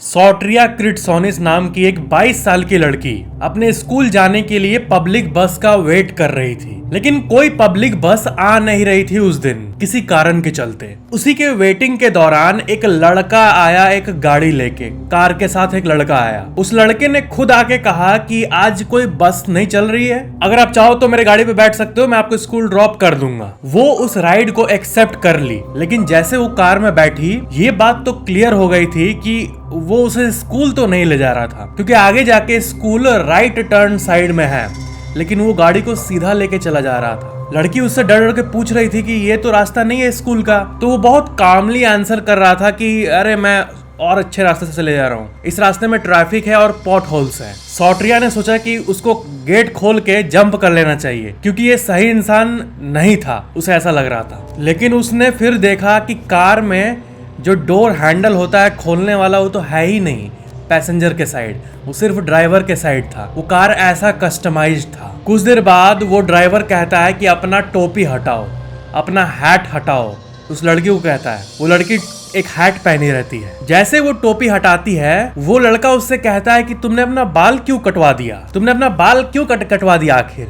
सॉर्ट्रिया क्रिटसोनिस नाम की एक 22 साल की लड़की अपने स्कूल जाने के लिए पब्लिक बस का वेट कर रही थी, लेकिन कोई पब्लिक बस आ नहीं रही थी उस दिन किसी कारण के चलते। उसी के वेटिंग के दौरान एक लड़का आया, एक गाड़ी लेके, कार के साथ एक लड़का आया। उस लड़के ने खुद आके कहा कि आज कोई बस नहीं चल रही है, अगर आप चाहो तो मेरे गाड़ी पे बैठ सकते हो, मैं आपको स्कूल ड्रॉप कर दूंगा। वो उस राइड को एक्सेप्ट कर ली, लेकिन जैसे वो कार में बैठी ये बात तो क्लियर हो गई थी कि वो उसे स्कूल तो नहीं ले जा रहा था, क्योंकि आगे जाके स्कूल राइट टर्न साइड में है, लेकिन वो गाड़ी को सीधा लेके चला जा रहा था। लड़की उससे डर डर के पूछ रही थी कि ये तो रास्ता नहीं है स्कूल का, तो वो बहुत कामली आंसर कर रहा था कि अरे मैं और अच्छे रास्ते से चले जा रहा हूँ, इस रास्ते में ट्रैफिक है और पॉट होल्स है। सॉर्ट्रिया ने सोचा कि उसको गेट खोल के जंप कर लेना चाहिए, क्योंकि ये सही इंसान नहीं था, उसे ऐसा लग रहा था। लेकिन उसने फिर देखा कि कार में जो डोर हैंडल होता है खोलने वाला, वो तो है ही नहीं पैसेंजर के साइड, वो सिर्फ ड्राइवर के साइड था। वो कार ऐसा कस्टमाइज्ड था। कुछ देर बाद वो ड्राइवर कहता है कि अपना टोपी हटाओ, अपना हैट हटाओ। उस लड़की को कहता है, वो लड़की एक हैट पहनी रहती है। जैसे वो टोपी हटाती है, वो लड़का उससे कहता है कि तुमने अपना बाल क्यों कटवा दिया, तुमने अपना बाल क्यों कटवा दिया आखिर,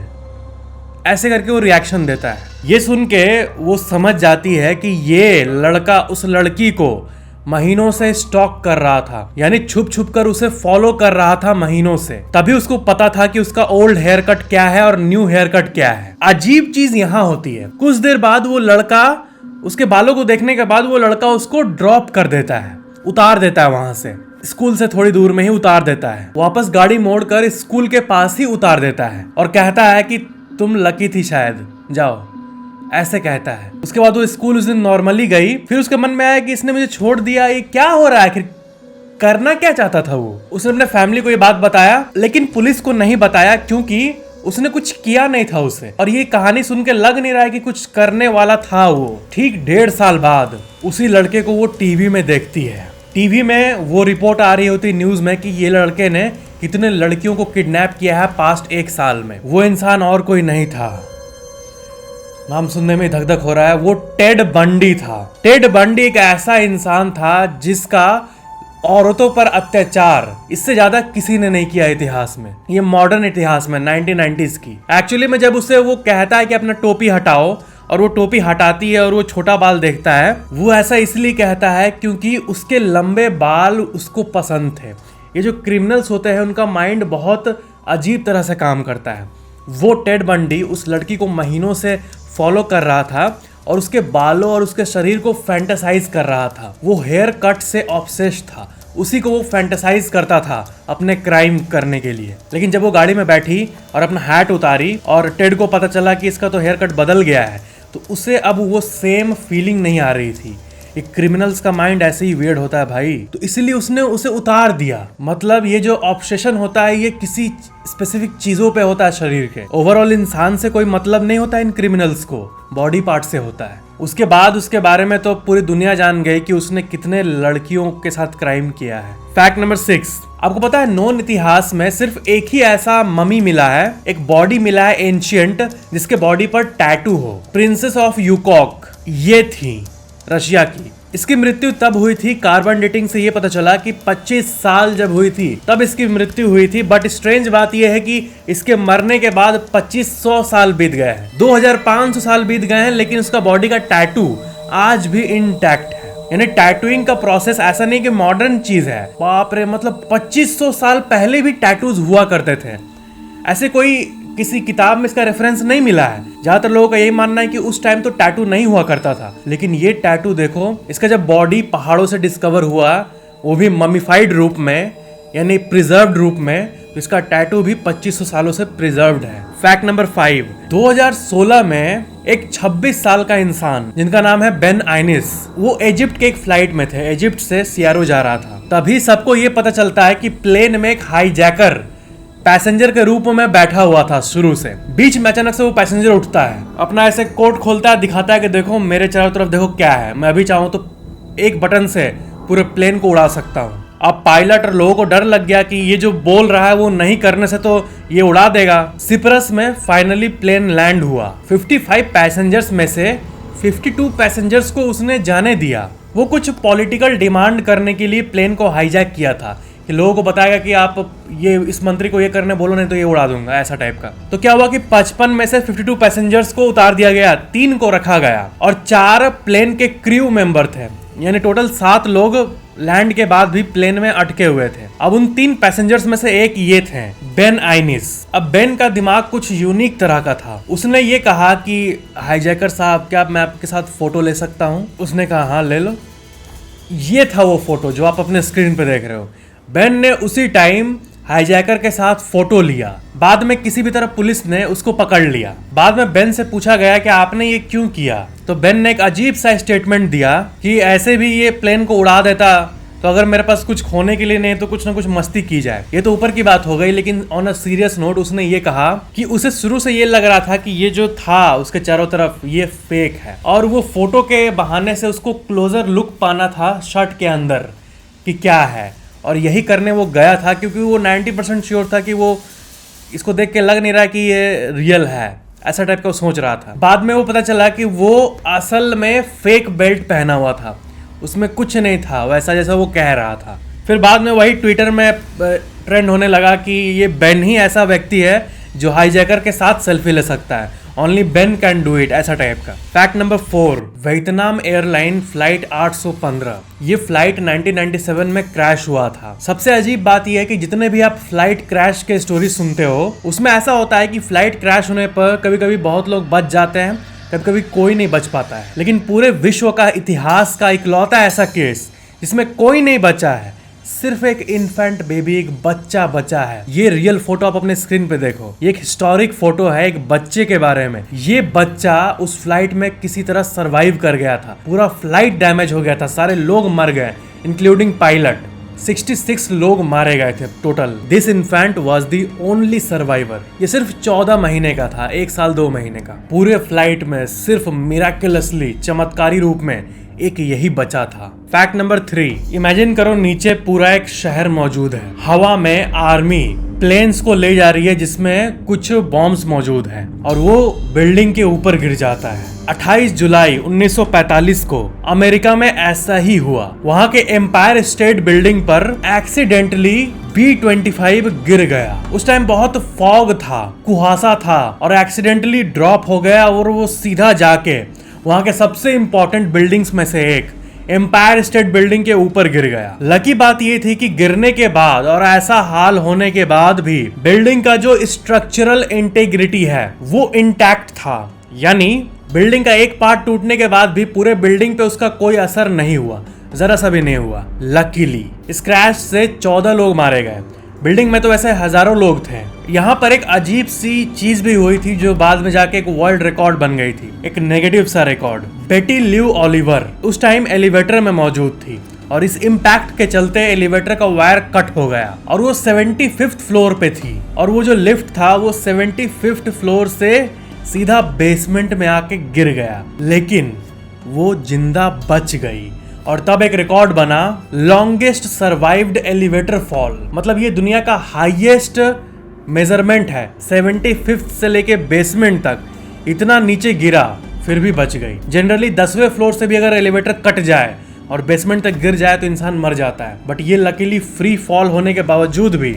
ऐसे करके वो रिएक्शन देता है। ये सुन के वो समझ जाती है कि ये लड़का उस लड़की को महीनों से स्टॉक कर रहा था, यानी छुप छुप कर उसे फॉलो कर रहा था महीनों से। तभी उसको पता था कि उसका ओल्ड हेयर कट क्या है और न्यू हेयर कट क्या है। अजीब चीज यहाँ होती है, कुछ देर बाद वो लड़का, उसके बालों को देखने के बाद वो लड़का उसको ड्रॉप कर देता है, उतार देता है, वहां से स्कूल से थोड़ी दूर में ही उतार देता है। वापस गाड़ी मोड़कर स्कूल के पास ही उतार देता है और कहता है कि तुम लकी थी शायद, जाओ, ऐसे कहता है। उसके बाद वो स्कूल उस दिन नॉर्मली गई। फिर उसके मन में आया कि इसने मुझे छोड़ दिया, ये क्या हो रहा है आखिर, करना क्या चाहता था वो। उसने अपने फैमिली को ये बात बताया, लेकिन पुलिस को नहीं बताया, क्योंकि उसने कुछ किया नहीं था उसे। और ये कहानी सुन के लग नहीं रहा है कि कुछ करने वाला था वो। ठीक 1.5 साल बाद उसी लड़के को वो टीवी में देखती है। टीवी में वो रिपोर्ट आ रही होती न्यूज में कि ये लड़के ने कितने लड़कियों को किडनैप किया है पास्ट 1 साल में। वो इंसान और कोई नहीं था, नाम सुनने में धक धक हो रहा है, वो टेड बंडी था। टेड बंडी एक ऐसा इंसान था जिसका औरतों पर अत्याचार इससे ज्यादा किसी ने नहीं किया इतिहास में, ये मॉडर्न इतिहास में 1990s की। एक्चुअली में जब उसे वो कहता है कि अपना टोपी हटाओ और वो टोपी हटाती है और वो छोटा बाल देखता है, वो ऐसा इसलिए कहता है क्योंकि उसके लंबे बाल उसको पसंद थे। ये जो क्रिमिनल्स होते हैं उनका माइंड बहुत अजीब तरह से काम करता है। वो टेड बंडी उस लड़की को महीनों से फॉलो कर रहा था और उसके बालों और उसके शरीर को फैंटेसाइज कर रहा था। वो हेयर कट से ऑब्सेस्ड था, उसी को वो फैंटेसाइज करता था अपने क्राइम करने के लिए। लेकिन जब वो गाड़ी में बैठी और अपना हैट उतारी और टेड को पता चला कि इसका तो हेयर कट बदल गया है, तो उसे अब वो सेम फीलिंग नहीं आ रही थी। एक क्रिमिनल्स का माइंड ऐसे ही वियर्ड होता है भाई, तो इसलिए उसने उसे उतार दिया। मतलब ये जो ऑब्सेशन होता है ये किसी स्पेसिफिक चीजों पे होता है शरीर के, ओवरऑल इंसान से कोई मतलब नहीं होता इन क्रिमिनल्स को, बॉडी पार्ट से होता है। उसके बाद उसके बारे में तो पूरी दुनिया जान गई कि उसने कितने लड़कियों के साथ क्राइम किया है। फैक्ट नंबर 6, आपको पता है नोन इतिहास में सिर्फ एक ही ऐसा ममी मिला है, एक बॉडी मिला है एंशिएंट, जिसके बॉडी पर टैटू हो। प्रिंसेस ऑफ यूकॉक ये थी रशिया की। इसकी मृत्यु तब हुई थी, कार्बन डेटिंग से ये पता चला कि 25 साल जब हुई थी तब इसकी मृत्यु हुई थी। बट स्ट्रेंज बात यह है कि इसके मरने के बाद 2500 साल बीत गए हैं, 2500 साल बीत गए हैं, लेकिन उसका बॉडी का टैटू आज भी इंटैक्ट है। यानी टैटूइंग का प्रोसेस ऐसा नहीं कि मॉडर्न चीज है, बाप रे, मतलब 2500 साल पहले भी टैटूज हुआ करते थे। ऐसे कोई किसी किताब में इसका रेफरेंस नहीं मिला है। ज्यादातर लोगों का यही मानना है कि उस टाइम तो टैटू नहीं हुआ करता था, लेकिन ये टैटू देखो, इसका जब बॉडी पहाड़ों से डिस्कवर हुआ, वो भी ममीफाइड रूप में, यानी प्रिजर्व्ड रूप में, तो इसका टैटू भी 2500 सालों से प्रिजर्व्ड है। फैक्ट नंबर 5, 2016 में एक 26 साल का इंसान जिनका नाम है बेन आइनिस, वो इजिप्ट के एक फ्लाइट में थे, इजिप्ट से सियारो जा रहा था। तभी सबको ये पता चलता है कि प्लेन में एक हाईजैकर पैसेंजर के रूप में बैठा हुआ था शुरू से। बीच में अचानक से वो पैसेंजर उठता है, अपना ऐसे कोट खोलता है, दिखाता है कि देखो मेरे चारों तरफ देखो क्या है, मैं अभी चाहूं तो एक बटन से पूरे प्लेन को उड़ा सकता हूं। अब पायलट और लोगों को डर लग गया कि ये जो बोल रहा है वो नहीं करने से तो ये उड़ा देगा। सिप्रस में फाइनली प्लेन लैंड हुआ। 55 पैसेंजर्स में से 52 पैसेंजर्स को उसने जाने दिया। वो कुछ पॉलिटिकल डिमांड करने के लिए प्लेन को हाईजैक किया था कि लोगों को बताएगा कि आप ये इस मंत्री को ये करने बोलो नहीं तो ये उड़ा दूंगा, ऐसा टाइप का। तो क्या हुआ कि 55 में से 52 पैसेंजर्स को उतार दिया गया, 3 को रखा गया और 4 प्लेन के क्रू मेंबर थे, यानी टोटल 7 लोग लैंड के बाद भी प्लेन में अटके हुए थे। अब उन 3 पैसेंजर्स में से एक ये थे, बेन आइनिस। अब बेन का दिमाग कुछ यूनिक तरह का था। उसने ये कहा कि हाईजैकर साहब, क्या मैं आपके साथ फोटो ले सकता हूँ? उसने कहा हाँ ले लो। ये था वो फोटो जो आप अपने स्क्रीन पे देख रहे हो। बेन ने उसी टाइम हाईजैकर के साथ फोटो लिया। बाद में किसी भी तरह पुलिस ने उसको पकड़ लिया। बाद में बेन से पूछा गया कि आपने ये क्यों किया, तो बेन ने एक अजीब सा स्टेटमेंट दिया कि ऐसे भी ये प्लेन को उड़ा देता, तो अगर मेरे पास कुछ खोने के लिए नहीं तो कुछ ना कुछ मस्ती की जाए। ये तो ऊपर की बात हो गई, लेकिन ऑन अ सीरियस नोट उसने ये कहा कि उसे शुरू से ये लग रहा था कि ये जो था उसके चारों तरफ ये फेक है, और वो फोटो के बहाने से उसको क्लोजर लुक पाना था शर्ट के अंदर कि क्या है, और यही करने वो गया था क्योंकि वो 90% श्योर था कि वो इसको देख के लग नहीं रहा कि ये रियल है, ऐसा टाइप का वो सोच रहा था। बाद में वो पता चला कि वो असल में फेक बेल्ट पहना हुआ था, उसमें कुछ नहीं था वैसा जैसा वो कह रहा था। फिर बाद में वही ट्विटर में ट्रेंड होने लगा कि ये बेन ही ऐसा व्यक्ति है जो हाईजैकर के साथ सेल्फी ले सकता है, only Ben can do it, ऐसा टाइप का। Fact number 4, Vietnam airline flight 815, ये फ्लाइट 1997 में क्रैश हुआ था। सबसे अजीब बात यह है कि जितने भी आप फ्लाइट क्रैश के स्टोरी सुनते हो उसमें ऐसा होता है कि फ्लाइट क्रैश होने पर कभी कभी बहुत लोग बच जाते हैं, कभी कभी कोई नहीं बच पाता है, लेकिन पूरे विश्व का इतिहास का इकलौता ऐसा केस जिसमें कोई नहीं बचा है, सिर्फ एक इन्फेंट बेबी, एक बच्चा बचा है। ये रियल फोटो आप अपने स्क्रीन पे देखो, ये एक हिस्टोरिक फोटो है एक बच्चे के बारे में। ये बच्चा उस फ्लाइट में किसी तरह सरवाइव कर गया था, पूरा फ्लाइट डैमेज हो गया था, सारे लोग मर गए इंक्लूडिंग पायलट, 66 लोग मारे गए थे total. This infant was the only survivor. ये सिर्फ 14 महीने का था, 1 साल 2 महीने का। पूरे फ्लाइट में सिर्फ मिराकुलसली, चमत्कारी रूप में एक यही बचा था। फैक्ट नंबर 3, इमेजिन करो नीचे पूरा एक शहर मौजूद है, हवा में आर्मी प्लेन्स को ले जा रही है जिसमें कुछ बॉम्ब्स मौजूद हैं और वो बिल्डिंग के ऊपर गिर जाता है। 28 जुलाई 1945 को अमेरिका में ऐसा ही हुआ। वहां के एम्पायर स्टेट बिल्डिंग पर एक्सीडेंटली B-25 गिर गया। उस टाइम बहुत फॉग था, कुहासा था, और एक्सीडेंटली ड्रॉप हो गया और वो सीधा जाके वहां के सबसे इंपॉर्टेंट बिल्डिंग्स में से एक एम्पायर स्टेट बिल्डिंग के ऊपर गिर गया। लकी बात ये थी कि गिरने के बाद और ऐसा हाल होने के बाद भी बिल्डिंग का जो स्ट्रक्चरल इंटेग्रिटी है वो इंटैक्ट था, यानी बिल्डिंग का एक पार्ट टूटने के बाद भी पूरे बिल्डिंग पे उसका कोई असर नहीं हुआ, जरा सा भी नहीं हुआ। लकीली इस क्रैश से 14 लोग मारे गए। बिल्डिंग में तो वैसे हजारों लोग थे। यहाँ पर एक अजीब सी चीज भी हुई थी जो बाद में जाके एक वर्ल्ड रिकॉर्ड बन गई थी, एक नेगेटिव सा रिकॉर्ड। बेटी ल्यू ओलिवर उस टाइम एलिवेटर में मौजूद थी और इस इम्पैक्ट के चलते एलिवेटर का वायर कट हो गया और वो 75th फ्लोर पे थी, और वो जो लिफ्ट था वो 75th फ्लोर से सीधा बेसमेंट में आके गिर गया, लेकिन वो जिंदा बच गई। और तब एक रिकॉर्ड बना, लॉन्गेस्ट सर्वाइव्ड एलिवेटर फॉल। मतलब ये दुनिया का हाईएस्ट मेजरमेंट है, 75th से लेके बेसमेंट तक इतना नीचे गिरा फिर भी बच गई। जनरली 10वें फ्लोर से भी अगर एलिवेटर कट जाए और बेसमेंट तक गिर जाए तो इंसान मर जाता है, बट ये लकीली फ्री फॉल होने के बावजूद भी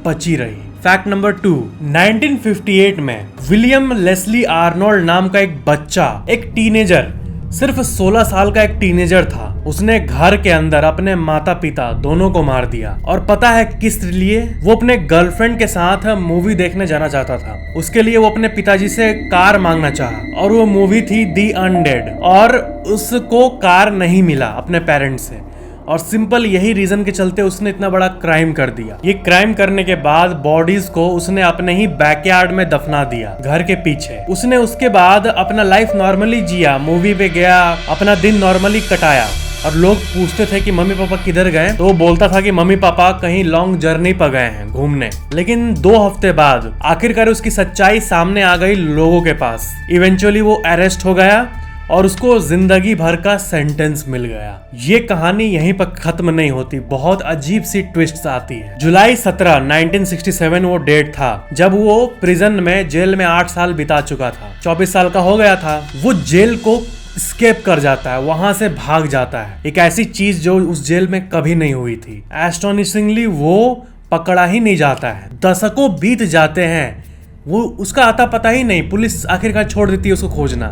बची रही। फैक्ट नंबर 2, 1958 में विलियम लेस्ली आर्नोल्ड नाम का एक बच्चा, एक टीनेजर, सिर्फ 16 साल का एक टीनेजर था, उसने घर के अंदर अपने माता पिता दोनों को मार दिया। और पता है किस लिए? वो अपने गर्लफ्रेंड के साथ मूवी देखने जाना चाहता था। उसके लिए वो अपने पिताजी से कार मांगना चाहा और वो मूवी थी दी अनडेड, और उसको कार नहीं मिला अपने पेरेंट्स से, और सिंपल यही रीजन के चलते उसने इतना बड़ा क्राइम कर दिया। ये क्राइम करने के बाद बॉडीज को उसने अपने ही बैकयार्ड में दफना दिया, घर के पीछे। उसने उसके बाद अपना लाइफ नॉर्मली जिया, मूवी पे गया, अपना दिन नॉर्मली कटाया, और लोग पूछते थे कि मम्मी पापा किधर गए, तो वो बोलता था कि मम्मी पापा कहीं लॉन्ग जर्नी पर गए हैं घूमने। लेकिन 2 हफ्ते बाद आखिरकार उसकी सच्चाई सामने आ गई लोगों के पास। इवेंचुअली वो अरेस्ट हो गया और उसको जिंदगी भर का सेंटेंस मिल गया। ये कहानी यहीं पर खत्म नहीं होती, बहुत अजीब सी ट्विस्ट्स आती है। जुलाई 17, 1967 वो डेट था जब वो प्रिजन में, जेल में 8 साल बिता चुका था, 24 साल का हो गया था। वो जेल को स्केप कर जाता है, वहां से भाग जाता है। एक ऐसी चीज जो उस जेल में कभी नहीं हुई थी। एस्टोनिशिंगली वो पकड़ा ही नहीं जाता है। दशकों बीत जाते हैं, वो उसका आता पता ही नहीं। पुलिस आखिरकार छोड़ देती है उसको खोजना,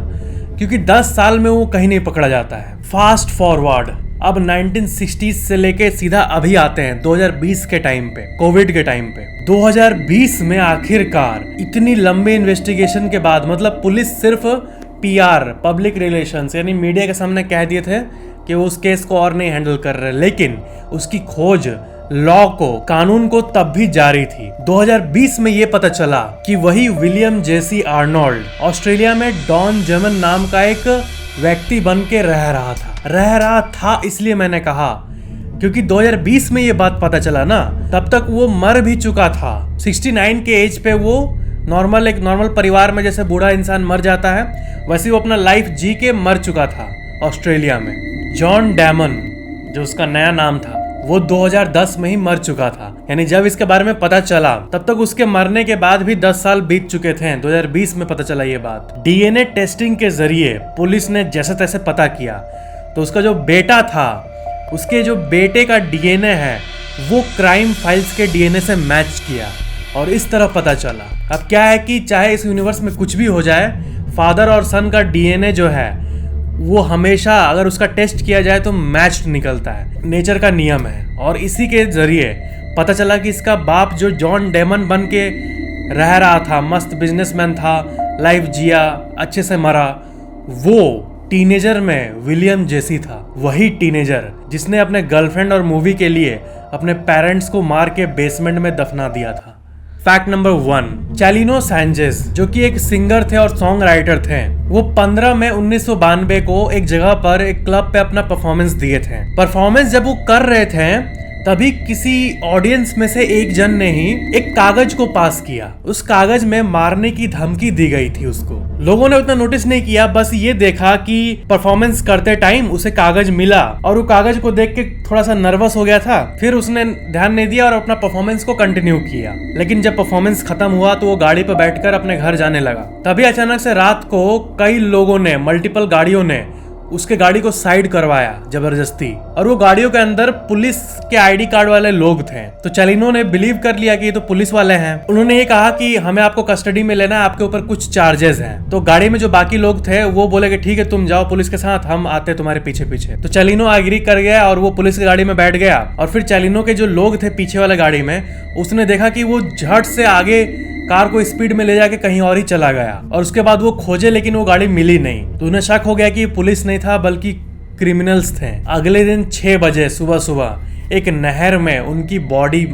क्योंकि 10 साल में वो कहीं नहीं पकड़ा जाता है। फास्ट फॉरवर्ड अब 1960s से लेके सीधा अभी आते हैं 2020 के टाइम पे, कोविड के टाइम पे। 2020 में आखिरकार इतनी लंबी इन्वेस्टिगेशन के बाद, मतलब पुलिस सिर्फ पीआर, पब्लिक रिलेशंस, यानी मीडिया के सामने कह दिए थे कि वो उस केस को और नहीं हैंडल कर रहे, लेकिन उसकी खोज लॉ को, कानून को तब भी जारी थी। 2020 में ये पता चला कि वही विलियम जेसी आर्नोल्ड ऑस्ट्रेलिया में डॉन जमन नाम का एक व्यक्ति बन के रह रहा था। इसलिए मैंने कहा क्योंकि 2020 में ये बात पता चला ना, तब तक वो मर भी चुका था। 69 के एज पे वो एक नॉर्मल परिवार में जैसे बूढ़ा इंसान मर जाता है, वैसे वो अपना लाइफ जी के मर चुका था ऑस्ट्रेलिया में। जॉन डैमन जो उसका नया नाम था, वो 2010 में ही मर चुका था। यानी जब इसके बारे में पता चला तब तक उसके मरने के बाद भी 10 साल बीत चुके थे। 2020 में पता चला ये बात। डीएनए टेस्टिंग के जरिए पुलिस ने जैसे तैसे पता किया, तो उसका जो बेटा था, उसके जो बेटे का डीएनए है वो क्राइम फाइल्स के डीएनए से मैच किया, और इस तरह पता चला। अब क्या है कि चाहे इस यूनिवर्स में कुछ भी हो जाए, फादर और सन का डीएनए जो है वो हमेशा, अगर उसका टेस्ट किया जाए तो मैच्ड निकलता है। नेचर का नियम है। और इसी के जरिए पता चला कि इसका बाप जो जॉन डेमन बन के रह रहा था, मस्त बिजनेसमैन था, लाइफ जिया, अच्छे से मरा, वो टीनेजर में विलियम जेसी था। वही टीनेजर जिसने अपने गर्लफ्रेंड और मूवी के लिए अपने पेरेंट्स को मार के बेसमेंट में दफना दिया था। फैक्ट नंबर 1, चैलिनो सैंचेज जो कि एक सिंगर थे और सॉन्ग राइटर थे, वो 15 मई 1992 को एक जगह पर, एक क्लब पे अपना परफॉर्मेंस दिए थे। परफॉर्मेंस जब वो कर रहे थे तभी किसी ऑडियंस में से एक जन ने ही एक कागज को पास किया। उस कागज में मारने की धमकी दी गई थी उसको। लोगों ने उतना नोटिस नहीं किया, बस ये देखा कि परफॉर्मेंस करते टाइम उसे कागज मिला और वो कागज को देख के थोड़ा सा नर्वस हो गया था। फिर उसने ध्यान नहीं दिया और अपना परफॉर्मेंस को कंटिन्यू किया। लेकिन जब परफॉर्मेंस खत्म हुआ तो वो गाड़ी पर बैठकर अपने घर जाने लगा। तभी अचानक से रात को कई लोगों ने, मल्टीपल गाड़ियों ने उसके गाड़ी को साइड करवाया जबरदस्ती, और वो गाड़ियों के अंदर पुलिस के आईडी कार्ड वाले लोग थे। तो चैलिनो ने बिलीव कर लिया कि ये तो पुलिस वाले हैं। उन्होंने ये कहा कि हमें आपको कस्टडी में लेना है, आपके ऊपर कुछ चार्जेस हैं। तो गाड़ी में जो बाकी लोग थे वो बोले कि ठीक है तुम जाओ पुलिस के साथ, हम आते तुम्हारे पीछे पीछे। तो चैलिनो एग्री कर गया और वो पुलिस की गाड़ी में बैठ गया। और फिर चैलिनो के जो लोग थे पीछे वाले गाड़ी में, उसने देखा कि वो झट से आगे कार को स्पीड में ले जाके कहीं और ही चला गया। और उसके बाद वो खोजे, लेकिन वो गाड़ी मिली नहीं। तो उन्हें शक हो गया कि पुलिस नहीं था बल्कि क्रिमिनल्स थे। अगले दिन 6 बजे सुबह एक नहर में उनकी बॉडी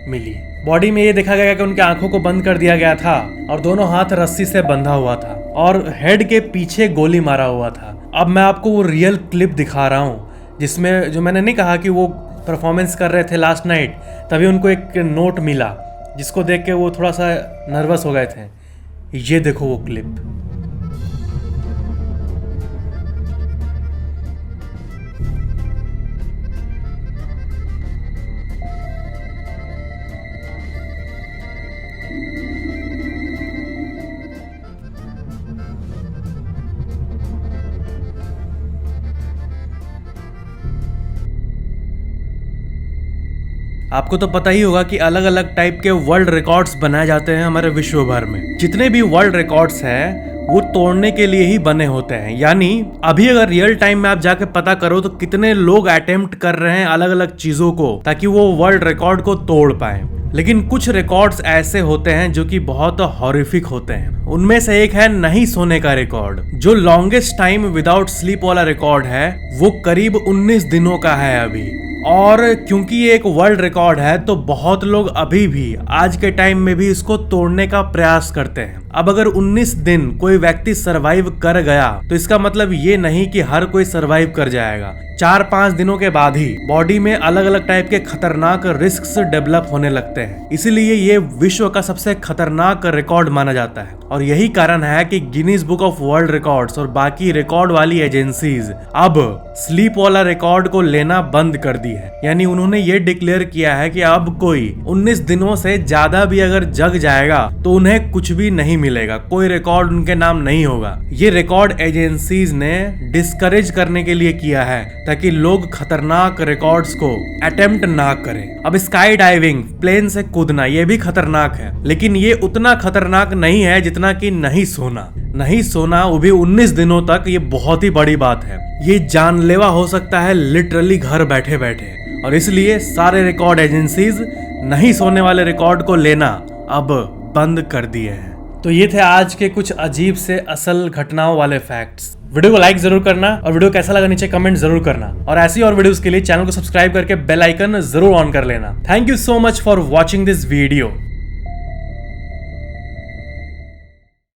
मिली। बॉडी में ये देखा गया कि उनकी आंखों को बंद कर दिया गया था और दोनों हाथ रस्सी से बंधा हुआ था और हेड के पीछे गोली मारा हुआ था। अब मैं आपको वो रियल क्लिप दिखा रहा हूँ जिसमें, जो मैंने नहीं कहा कि वो परफॉर्मेंस कर रहे थे लास्ट नाइट, तभी उनको एक नोट मिला जिसको देख के वो थोड़ा सा नर्वस हो गए थे। ये देखो वो क्लिप। आपको तो पता ही होगा कि अलग अलग टाइप के वर्ल्ड रिकॉर्ड्स बनाए जाते हैं हमारे विश्व भर में। जितने भी वर्ल्ड रिकॉर्ड्स हैं वो तोड़ने के लिए ही बने होते हैं। यानी अभी अगर रियल टाइम में आप जाके पता करो तो कितने लोग अटेम्प्ट कर रहे हैं अलग अलग चीजों को ताकि वो वर्ल्ड रिकॉर्ड को तोड़ पाए। लेकिन कुछ रिकॉर्ड्स ऐसे होते हैं जो कि बहुत हॉरिफिक होते हैं। उनमें से एक है नहीं सोने का रिकॉर्ड। जो लॉन्गेस्ट टाइम विदाउट स्लीप वाला रिकॉर्ड है वो करीब 19 दिनों का है अभी। और क्योंकि ये एक वर्ल्ड रिकॉर्ड है तो बहुत लोग अभी भी आज के टाइम में भी इसको तोड़ने का प्रयास करते हैं। अब अगर 19 दिन कोई व्यक्ति सरवाइव कर गया तो इसका मतलब ये नहीं कि हर कोई सरवाइव कर जाएगा। 4-5 दिनों के बाद ही बॉडी में अलग अलग टाइप के खतरनाक रिस्क्स डेवलप होने लगते हैं। इसीलिए ये विश्व का सबसे खतरनाक रिकॉर्ड माना जाता है। और यही कारण है कि Guinness book of world records और बाकी रिकॉर्ड वाली एजेंसीज अब स्लीप वाला रिकॉर्ड को लेना बंद कर दी है। यानी उन्होंने ये डिक्लेयर किया है कि अब कोई 19 दिनों से ज्यादा भी अगर जग जाएगा तो उन्हें कुछ भी नहीं मिलेगा, कोई रिकॉर्ड उनके नाम नहीं होगा। ये रिकॉर्ड एजेंसीज ने डिस्करेज करने के लिए किया है ताकि लोग खतरनाक रिकॉर्ड्स को अटेम्प्ट ना करें। अब स्काई डाइविंग, प्लेन से कूदना, ये भी खतरनाक है, लेकिन ये उतना खतरनाक नहीं है जितना कि नहीं सोना, वो भी 19 दिनों तक। ये बहुत ही बड़ी बात है, ये जानलेवा हो सकता है लिटरली घर बैठे बैठे। और इसलिए सारे रिकॉर्ड एजेंसीज नहीं सोने वाले रिकॉर्ड को लेना अब बंद कर दिए हैं। तो ये थे आज के कुछ अजीब से असल घटनाओं वाले फैक्ट्स। वीडियो को लाइक जरूर करना और वीडियो कैसा लगा नीचे कमेंट जरूर करना, और ऐसी और वीडियोस के लिए चैनल को सब्सक्राइब करके बेल आइकन जरूर ऑन कर लेना। Thank you so much for watching this video.